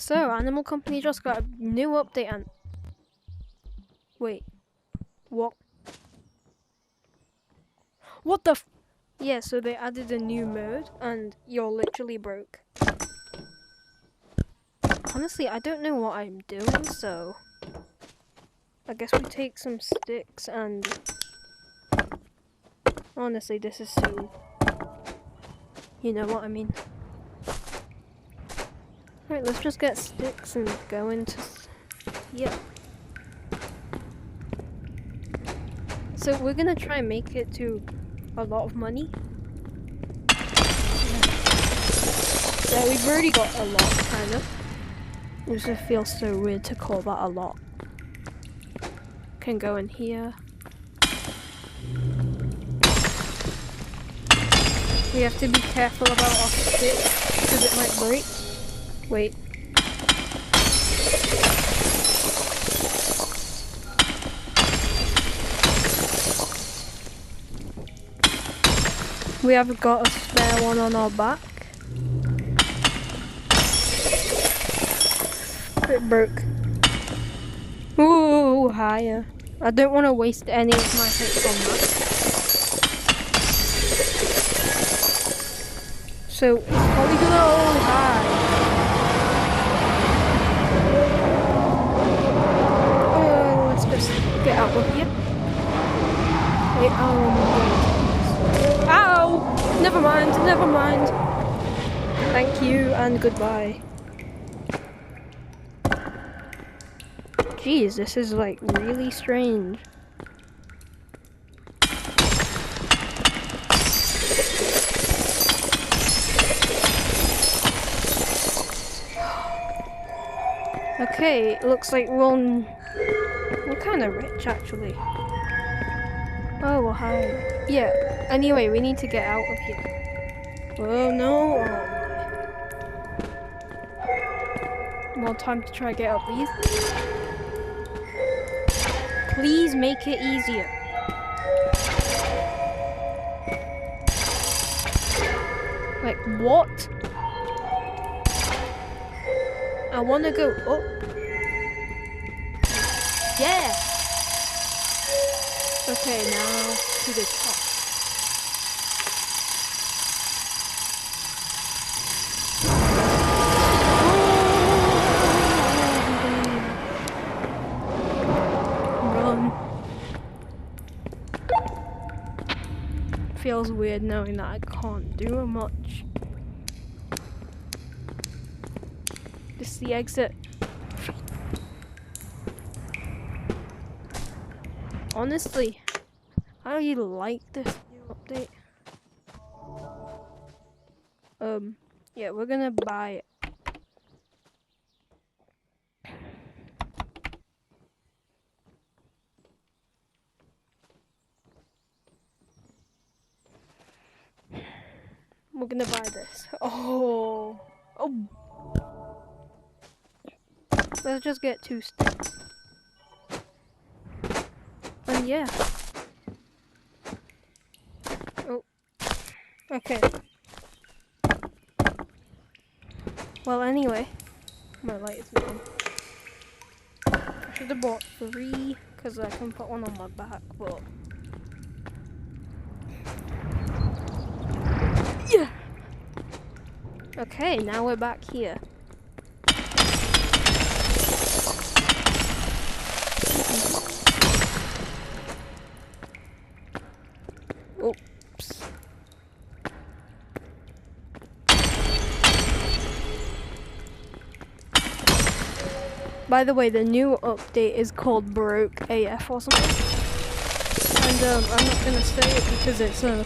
So, Animal Company just got a new update and... Wait. What? What the f... Yeah, so they added a new mode and you're literally broke. Honestly, I don't know what I'm doing, so... I guess we take some sticks and... Honestly, this is so... You know what I mean. Right, let's just get sticks and go into... Yeah. So we're gonna try and make it to a lot of money. Yeah, we've already got a lot, kind of. It just feels so weird to call that a lot. Can go in here. We have to be careful about our stick because it might break. Wait. We have got a spare one on our back. It broke. Ooh, higher. I don't want to waste any of my hits on that. So it's probably gonna go high. Oh, let's just get out of here. Wait, oh, ow! Never mind, never mind. Thank you and goodbye. Jeez, this is like really strange. Okay, it looks like we're kind of rich actually. Oh, well, hi. Yeah, anyway, we need to get out of here. Oh no! Oh my. More time to try to get up these. Please make it easier. Like, what? I want to go up. Yeah! Okay, now to the top. Run. Feels weird knowing that I can't do much. This is the exit. Honestly, I really like this new update. Yeah, we're gonna buy it. We're gonna buy this. Oh. Let's just get 2 sticks. And yeah. Oh. Okay. Well, anyway. My light is on. I should have bought 3 because I can put one on my back, but... Yeah! Okay, now we're back here. Oops. By the way, the new update is called Broke AF or something. And I'm not gonna say it because it's a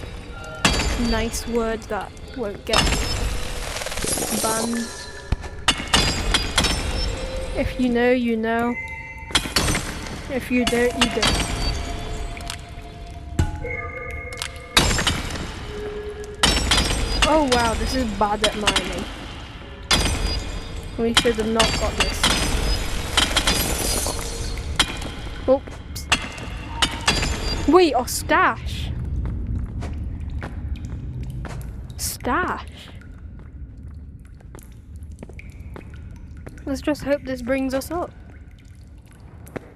nice word that won't get banned. If you know, you know. If you don't, you don't. Oh wow, this is bad at mining. We should have not got this. Oops. Wait, a stash. Stash. Let's just hope this brings us up.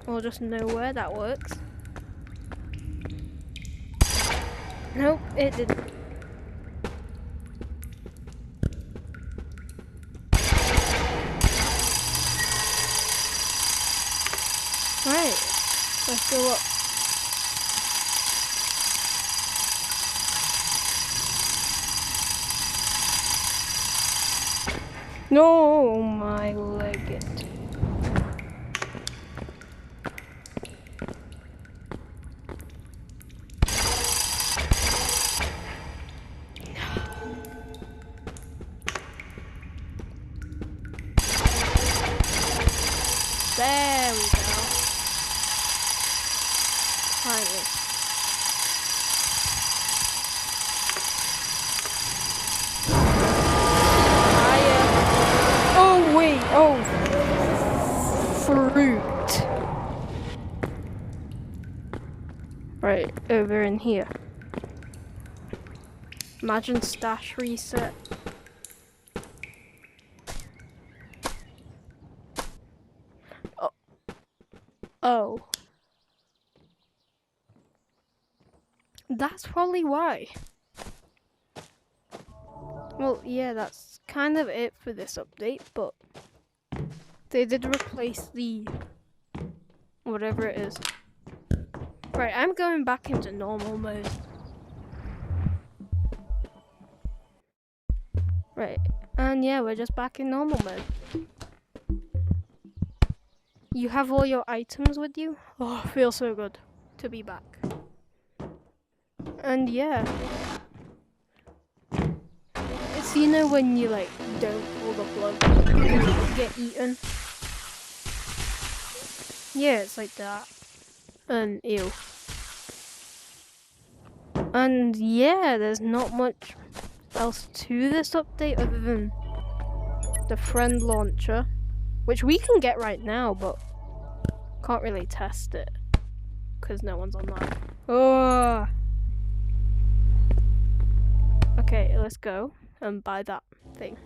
We'll just know where that works. Nope, it didn't. Right, let's go up. No, my leg. There we go. Finally. Oh wait, oh. Fruit. Right, over in here. Imagine stash reset. Oh. That's probably why. Well, yeah, that's kind of it for this update, but they did replace the whatever it is. Right, I'm going back into normal mode. Right, and yeah, we're just back in normal mode. You have all your items with you? Oh, it feels so good to be back. And yeah. It's, you know, when you like don't pull the plug because you get eaten? Yeah, it's like that. And ew. And yeah, there's not much else to this update other than the friend launcher, which we can get right now, but can't really test it because no one's online. Oh. Okay, let's go and buy that thing.